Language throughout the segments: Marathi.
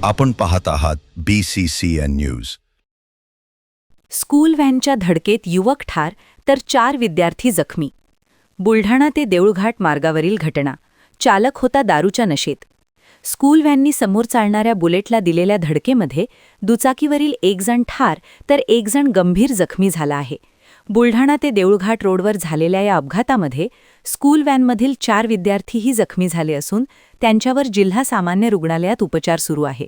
आपण पाहत आहात BCCN न्यूज। स्कूल व्हॅनच्या धडकेत युवक ठार तर 4 विद्यार्थी जखमी। बुलढाणा ते देऊळघाट मार्गावरील घटना। चालक होता दारूच्या नशेत। स्कूल व्हॅननी समोर चालणाऱ्या बुलेटला दिलेल्या धडकेमध्ये दुचाकीवरील एक जण ठार तर एक जण गंभीर जखमी झाला आहे। बुलढाणा ते देऊळघाट रोडवर झालेल्या या अपघातामध्ये स्कूल व्हॅनमधील 4 विद्यार्थीही जखमी झाले असून त्यांच्यावर जिल्हा सामान्य रुग्णालयात उपचार सुरू आहे।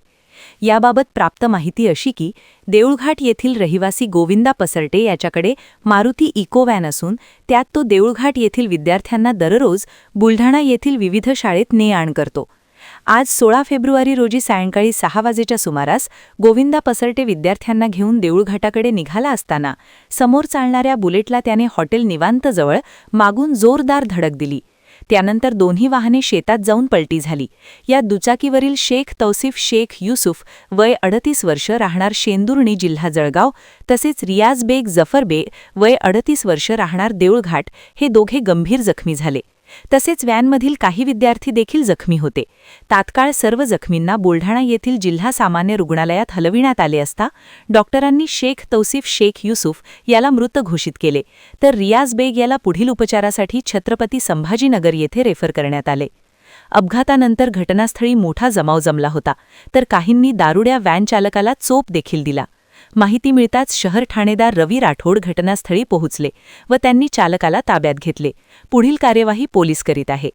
याबाबत प्राप्त माहिती अशी की देऊळघाट येथील रहिवासी गोविंदा पसरटे याच्याकडे मारुती इको व्हॅन असून त्यात तो देऊळघाट येथील विद्यार्थ्यांना दररोज बुलढाणा येथील विविध शाळेत ने-आण करतो। आज 16 फेब्रुवारी रोजी सायंकाळी 6 वाजेच्या सुमारास गोविंदा पसरटे विद्यार्थ्यांना घेऊन देऊळघाटाकडे निघाला असताना समोर चालणाऱ्या बुलेटला त्याने हॉटेल निवांतजवळ मागून जोरदार धडक दिली। त्यानंतर दोन्ही वाहने शेतात जाऊन पलटी झाली। या दुचाकीवरील शेख तौसिफ शेख युसुफ वय 38 वर्ष राहणार शेंदुर्णी जिल्हा जळगाव तसेच रियाज बेग जफर बेग वय 38 वर्ष राहणार देऊळघाट हे दोघे गंभीर जखमी झाले। तसेच व्हॅनमधील काही विद्यार्थी देखील जखमी होते। तात्काळ सर्व जखमींना बुलढाणा येथील जिल्हा सामान्य रुग्णालयात हलविण्यात आले असता डॉक्टरांनी शेख तौसिफ शेख युसुफ याला मृत घोषित केले तर रियाज बेग याला पुढील उपचारासाठी छत्रपती संभाजीनगर येथे रेफर करण्यात आले। अपघातानंतर घटनास्थळी मोठा जमाव जमला होता तर काहींनी दारुड्या व्हॅन चालकाला चोप देखील दिला। माहिती मिळताच शहर ठाणेदार रवी राठोड घटनास्थळी पोहोचले व त्यांनी चालकाला ताब्यात घेतले। पुढील कार्यवाही पोलीस करीत आहे।